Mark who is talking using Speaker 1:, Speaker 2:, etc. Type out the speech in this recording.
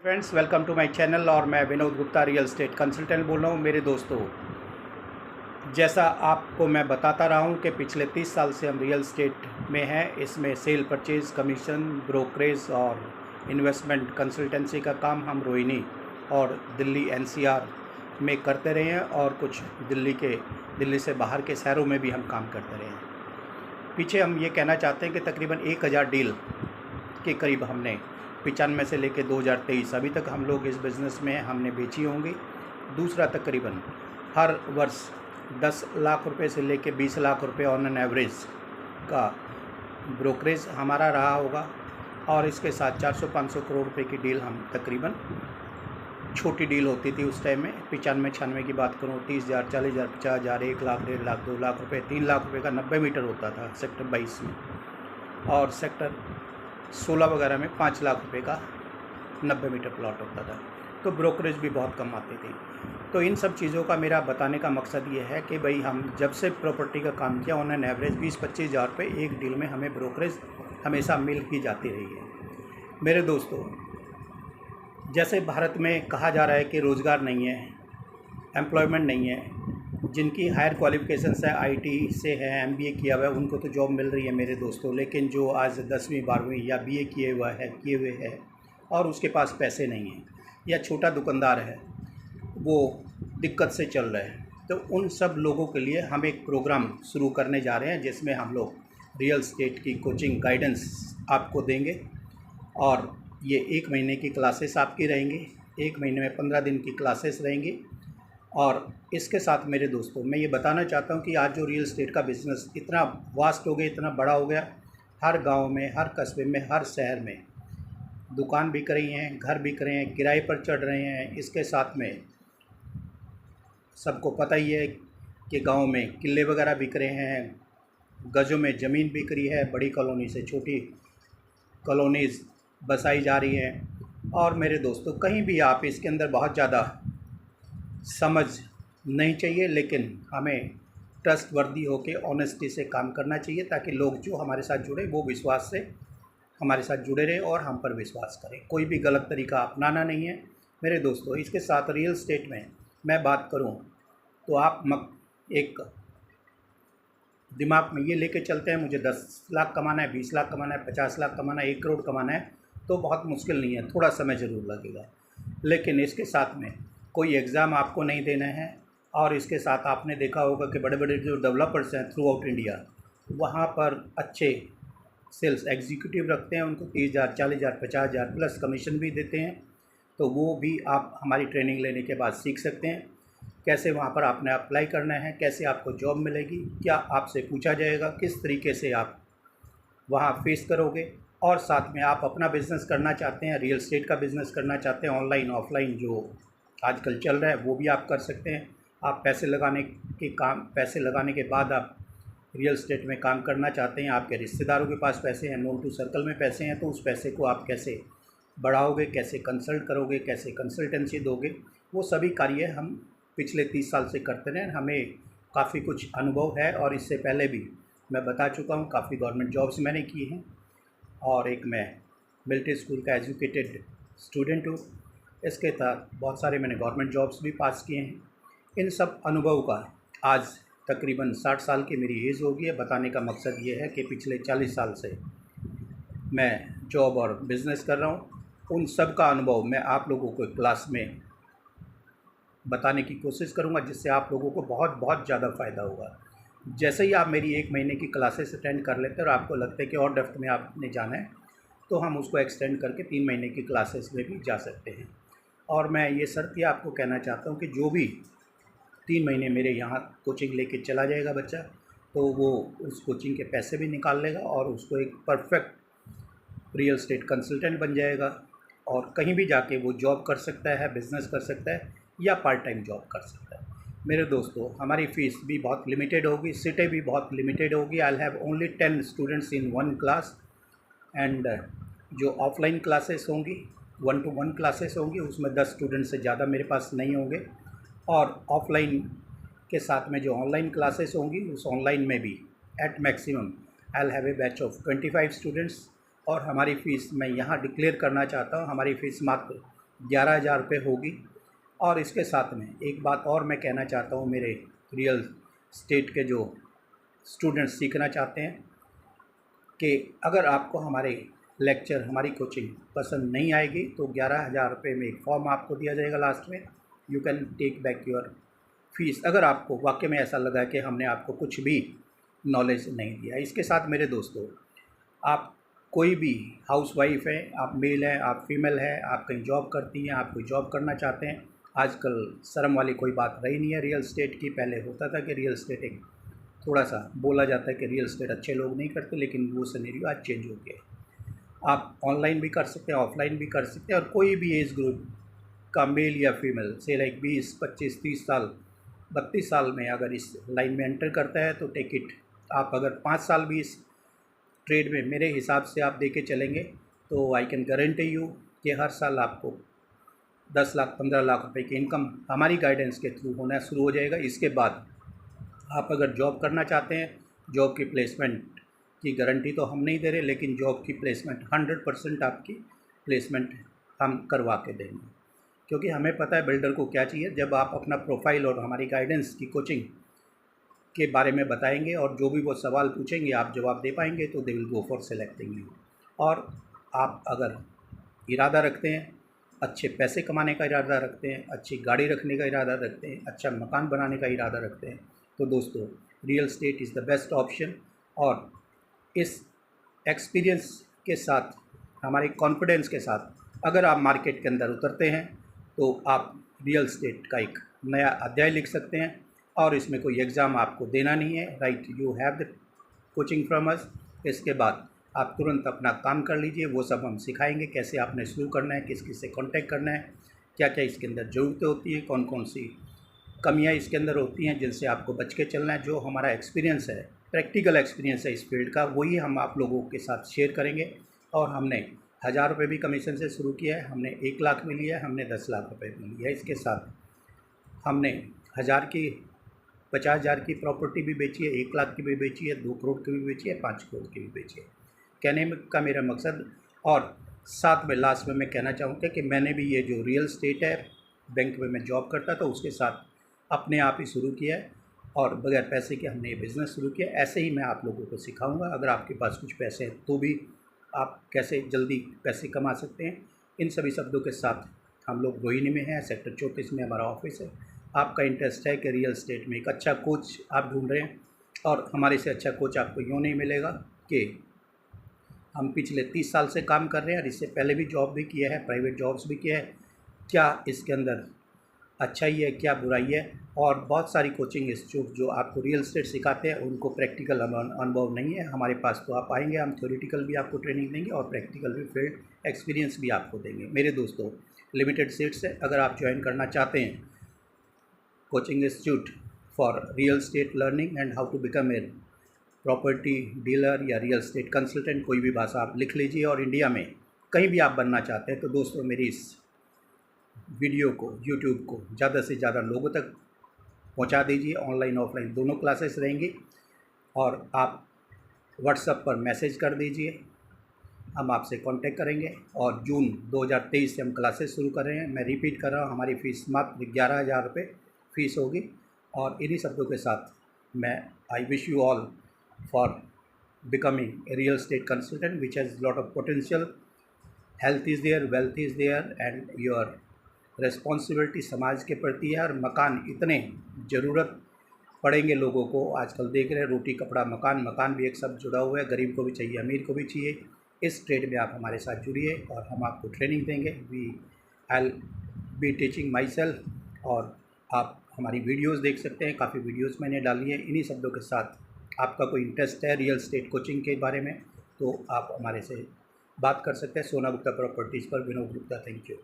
Speaker 1: Friends, welcome to my channel. और मैं Vinod Gupta, real estate consultant बोल रहा हूँ। मेरे दोस्तों, जैसा आपको मैं बताता रहा हूँ कि पिछले 30 साल से हम रियल एस्टेट में हैं। इसमें सेल, परचेज़, कमीशन, ब्रोकरेज और इन्वेस्टमेंट कंसल्टेंसी का काम हम रोहिणी और दिल्ली एनसीआर में करते रहे हैं, और कुछ दिल्ली से बाहर के शहरों में भी हम काम करते रहे हैं। पीछे हम ये कहना चाहते हैं कि तकरीबन 1000 डील के करीब हमने 95 से लेकर 2023 अभी तक हम लोग इस बिज़नेस में हमने बेची होंगी। दूसरा, तकरीबन हर वर्ष 10 लाख रुपए से लेकर 20 लाख रुपए ऑन एन एवरेज का ब्रोकरेज हमारा रहा होगा। और इसके साथ 400-500 करोड़ रुपए की डील हम तकरीबन, छोटी डील होती थी उस टाइम में, 95-96 की बात करूँ, 30,000, 40,000, 50,000, 1 लाख, 1.5 लाख, 2 लाख रुपए, 3 लाख रुपए का 90 मीटर होता था सेक्टर 22 में, और सेक्टर 16 वगैरह में 5 लाख रुपए का 90 मीटर प्लॉट होता था। तो ब्रोकरेज भी बहुत कम आती थी। तो इन सब चीज़ों का मेरा बताने का मकसद ये है कि भाई, हम जब से प्रॉपर्टी का काम किया, ऑन एन एवरेज 20-25 हज़ार रुपये एक डील में हमें ब्रोकरेज हमेशा मिल ही जाती रही है। मेरे दोस्तों, जैसे भारत में कहा जा रहा है कि रोज़गार नहीं है, एम्प्लॉयमेंट नहीं है, जिनकी हायर क्वालिफिकेशंस है, आईटी से है, एमबीए किया हुआ है, उनको तो जॉब मिल रही है मेरे दोस्तों। लेकिन जो आज 10वीं 12वीं या बीए किए हुए है और उसके पास पैसे नहीं हैं, या छोटा दुकानदार है, वो दिक्कत से चल रहा है, तो उन सब लोगों के लिए हम एक प्रोग्राम शुरू करने जा रहे हैं, जिसमें हम लोग रियल एस्टेट की कोचिंग गाइडेंस आपको देंगे। और ये 1 महीने की क्लासेस आपकी रहेंगी, 1 महीने में 15 दिन की क्लासेस रहेंगी। और इसके साथ मेरे दोस्तों, मैं ये बताना चाहता हूँ कि आज जो रियल एस्टेट का बिज़नेस इतना वास्ट हो गया, इतना बड़ा हो गया, हर गांव में, हर कस्बे में, हर शहर में दुकान बिक रही हैं, घर बिक रहे हैं, किराए पर चढ़ रहे हैं। इसके साथ में सबको पता ही है कि गांव में किले वगैरह बिक रहे हैं, गज़ों में ज़मीन बिक रही है, बड़ी कॉलोनी से छोटी कॉलोनीज़ बसाई जा रही हैं। और मेरे दोस्तों, कहीं भी आप इसके अंदर बहुत ज़्यादा समझ नहीं चाहिए, लेकिन हमें ट्रस्टवर्दी होकर ऑनेस्टी से काम करना चाहिए, ताकि लोग जो हमारे साथ जुड़े वो विश्वास से हमारे साथ जुड़े रहें और हम पर विश्वास करें। कोई भी गलत तरीका अपनाना नहीं है मेरे दोस्तों। इसके साथ रियल एस्टेट में मैं बात करूं तो आप एक दिमाग में ये लेके चलते हैं, मुझे 10 लाख कमाना है, 20 लाख कमाना है, 50 लाख कमाना है, 1 करोड़ कमाना है, तो बहुत मुश्किल नहीं है, थोड़ा समय ज़रूर लगेगा। लेकिन इसके साथ में कोई एग्ज़ाम आपको नहीं देना है। और इसके साथ आपने देखा होगा कि बड़े बड़े जो डेवलपर्स हैं थ्रू आउट इंडिया, वहाँ पर अच्छे सेल्स एग्जीक्यूटिव रखते हैं, उनको 30,000, 40,000, 50,000 प्लस कमीशन भी देते हैं। तो वो भी आप हमारी ट्रेनिंग लेने के बाद सीख सकते हैं, कैसे वहाँ पर आपने अप्लाई करना है, कैसे आपको जॉब मिलेगी, क्या आपसे पूछा जाएगा, किस तरीके से आप वहाँ फेस करोगे। और साथ में आप अपना बिज़नेस करना चाहते हैं, रियल एस्टेट का बिज़नेस करना चाहते हैं, ऑनलाइन ऑफलाइन जो आजकल चल रहा है, वो भी आप कर सकते हैं। आप पैसे लगाने के बाद आप रियल एस्टेट में काम करना चाहते हैं, आपके रिश्तेदारों के पास पैसे हैं, नोन टू सर्कल में पैसे हैं, तो उस पैसे को आप कैसे बढ़ाओगे, कैसे कंसल्ट करोगे, कैसे कंसल्टेंसी दोगे, वो सभी कार्य हम पिछले 30 साल से करते रहे। हमें काफ़ी कुछ अनुभव है, और इससे पहले भी मैं बता चुका हूँ, काफ़ी गवर्नमेंट जॉब्स मैंने की हैं, और एक मैं मिलिट्री स्कूल का एजुकेटेड स्टूडेंट हूँ। इसके तहत बहुत सारे मैंने गवर्नमेंट जॉब्स भी पास किए हैं। इन सब अनुभव का आज तकरीबन 60 साल की मेरी एज हो गई है। बताने का मकसद ये है कि पिछले 40 साल से मैं जॉब और बिज़नेस कर रहा हूँ। उन सब का अनुभव मैं आप लोगों को क्लास में बताने की कोशिश करूँगा, जिससे आप लोगों को बहुत बहुत ज़्यादा फ़ायदा होगा। जैसे ही आप मेरी 1 महीने की क्लासेस अटेंड कर लेते हैं और आपको लगता है कि और डेप्थ में आपने जाना है, तो हम उसको एक्सटेंड करके 3 महीने की क्लासेस में भी जा सकते हैं। और मैं ये शर्त ही आपको कहना चाहता हूँ कि जो भी 3 महीने मेरे यहाँ कोचिंग लेके चला जाएगा बच्चा, तो वो उस कोचिंग के पैसे भी निकाल लेगा और उसको एक परफेक्ट रियल एस्टेट कंसल्टेंट बन जाएगा, और कहीं भी जाके वो जॉब कर सकता है, बिज़नेस कर सकता है, या पार्ट टाइम जॉब कर सकता है। मेरे दोस्तों, हमारी फ़ीस भी बहुत लिमिटेड होगी, सीटें भी बहुत लिमिटेड होगी। I have only 10 students in 1 class. And जो ऑफलाइन क्लासेस होंगी, 1 to 1 क्लासेस होंगी, उसमें 10 स्टूडेंट से ज़्यादा मेरे पास नहीं होंगे। और ऑफलाइन के साथ में जो ऑनलाइन क्लासेस होंगी, उस ऑनलाइन में भी at maximum I will have a batch of 25 students. और हमारी फ़ीस मैं यहाँ डिक्लेयर करना चाहता हूँ, हमारी फ़ीस मात्र 11,000 रुपये होगी। और इसके साथ में एक बात और मैं कहना चाहता हूँ, मेरे रियल स्टेट के जो स्टूडेंट्स सीखना चाहते हैं कि अगर आपको हमारे लेक्चर, हमारी कोचिंग पसंद नहीं आएगी तो 11,000 रुपये में एक फॉर्म आपको दिया जाएगा लास्ट में। You can take back your fees अगर आपको वाकई में ऐसा लगा कि हमने आपको कुछ भी नॉलेज नहीं दिया। इसके साथ मेरे दोस्तों, आप कोई भी हाउसवाइफ है, आप मेल हैं, आप फीमेल हैं, आप कहीं जॉब करती हैं, आप कोई जॉब करना चाहते हैं, आजकल शर्म वाली कोई बात रही नहीं है रियल स्टेट की। पहले होता था कि रियल स्टेट एक थोड़ा सा बोला जाता है कि रियल स्टेट अच्छे लोग नहीं करते, लेकिन वो सिनेरियो आज चेंज हो गया है। आप ऑनलाइन भी कर सकते हैं, ऑफलाइन भी कर सकते हैं, और कोई भी एज ग्रुप का मेल या फीमेल से लाइक 20, 25, 30 साल, 32 साल में अगर इस लाइन में एंटर करता है तो टेक इट। आप अगर 5 साल भी इस ट्रेड में मेरे हिसाब से आप दे के चलेंगे तो आई कैन गारंटी यू कि हर साल आपको 10 लाख 15 लाख रुपए की इनकम हमारी गाइडेंस के थ्रू होना शुरू हो जाएगा। इसके बाद आप अगर जॉब करना चाहते हैं, जॉब की प्लेसमेंट की गारंटी तो हम नहीं दे रहे, लेकिन जॉब की प्लेसमेंट 100% आपकी प्लेसमेंट हम करवा के देंगे, क्योंकि हमें पता है बिल्डर को क्या चाहिए। जब आप अपना प्रोफाइल और हमारी गाइडेंस की कोचिंग के बारे में बताएंगे और जो भी वो सवाल पूछेंगे आप जवाब दे पाएंगे तो they will go for selecting you. और आप अगर इरादा रखते हैं, अच्छे पैसे कमाने का इरादा रखते हैं, अच्छी गाड़ी रखने का इरादा रखते हैं, अच्छा मकान बनाने का इरादा रखते हैं, तो दोस्तों real estate is the best option. और इस एक्सपीरियंस के साथ, हमारे कॉन्फिडेंस के साथ अगर आप मार्केट के अंदर उतरते हैं तो आप रियल स्टेट का एक नया अध्याय लिख सकते हैं। और इसमें कोई एग्ज़ाम आपको देना नहीं है, right, you have the coaching from us. इसके बाद आप तुरंत अपना काम कर लीजिए, वो सब हम सिखाएंगे, कैसे आपने शुरू करना है, किस किस से कॉन्टैक्ट करना है, क्या क्या इसके अंदर ज़रूरतें होती हैं, कौन कौन सी कमियां इसके अंदर होती हैं जिनसे आपको बच के चलना है। जो हमारा एक्सपीरियंस है, प्रैक्टिकल एक्सपीरियंस है इस फील्ड का, वही हम आप लोगों के साथ शेयर करेंगे। और हमने 1,000 रुपये भी कमीशन से शुरू किया है, हमने 1 लाख में लिया है, हमने 10 लाख रुपये में लिया है। इसके साथ हमने 1,000 की 50,000 की प्रॉपर्टी भी बेची है, 1 लाख की भी बेची है, 2 करोड़ की भी बेची है, 5 करोड़ की भी बेची है। कहने का मेरा मकसद, और साथ में लास्ट में मैं कहना चाहूँगा कि मैंने भी ये जो रियल स्टेट है, बैंक में मैं जॉब करता था उसके साथ अपने आप ही शुरू किया है, और बगैर पैसे के हमने ये बिज़नेस शुरू किया। ऐसे ही मैं आप लोगों को सिखाऊंगा। अगर आपके पास कुछ पैसे हैं तो भी आप कैसे जल्दी पैसे कमा सकते हैं। इन सभी शब्दों के साथ हम लोग रोहिणी में हैं, सेक्टर 34 में हमारा ऑफिस है। आपका इंटरेस्ट है कि रियल स्टेट में एक अच्छा कोच आप ढूंढ रहे हैं, और हमारे से अच्छा कोच आपको यूँ नहीं मिलेगा कि हम पिछले 30 साल से काम कर रहे हैं और इससे पहले भी जॉब भी किया है, प्राइवेट जॉब्स भी किया है। क्या इसके अंदर अच्छाई है, क्या बुराई है, और बहुत सारी कोचिंग इंस्टीट्यूट जो आपको रियल एस्टेट सिखाते हैं उनको प्रैक्टिकल अनुभव नहीं है। हमारे पास तो आप आएंगे, हम थ्योरेटिकल भी आपको ट्रेनिंग देंगे और प्रैक्टिकल भी फील्ड एक्सपीरियंस भी आपको देंगे। मेरे दोस्तों, लिमिटेड सीट्स है, अगर आप ज्वाइन करना चाहते हैं coaching institute for real estate learning and how to become a property dealer या रियल एस्टेट कंसल्टेंट, कोई भी भाषा आप लिख लीजिए, और इंडिया में कहीं भी आप बनना चाहते हैं तो दोस्तों मेरी इस वीडियो को, यूट्यूब को ज़्यादा से ज़्यादा लोगों तक पहुंचा दीजिए। ऑनलाइन ऑफलाइन दोनों क्लासेस रहेंगी, और आप व्हाट्सएप पर मैसेज कर दीजिए, हम आपसे कांटेक्ट करेंगे। और जून 2023 से हम क्लासेस शुरू कर रहे हैं। मैं रिपीट कर रहा हूँ, हमारी फ़ीस मात्र 11,000 रुपये फ़ीस होगी। और इन्हीं शब्दों के साथ मैं I wish you all for becoming a real estate consultant which has lot of potential. Health is there, wealth is there, and your responsibility समाज के प्रति है। और मकान इतने ज़रूरत पड़ेंगे लोगों को, आजकल देख रहे हैं रोटी कपड़ा मकान, मकान भी एक सब जुड़ा हुआ है, गरीब को भी चाहिए, अमीर को भी चाहिए। इस ट्रेड में आप हमारे साथ जुड़िए और हम आपको ट्रेनिंग देंगे। I will be teaching my self, और आप हमारी वीडियोस देख सकते हैं, काफ़ी वीडियोस मैंने डाली हैं। इन्हीं शब्दों के साथ आपका कोई इंटरेस्ट है रियल एस्टेट कोचिंग के बारे में तो आप हमारे से बात कर सकते हैं। सोना गुप्ता प्रॉपर्टीज़ पर, विनोद गुप्ता। Thank you.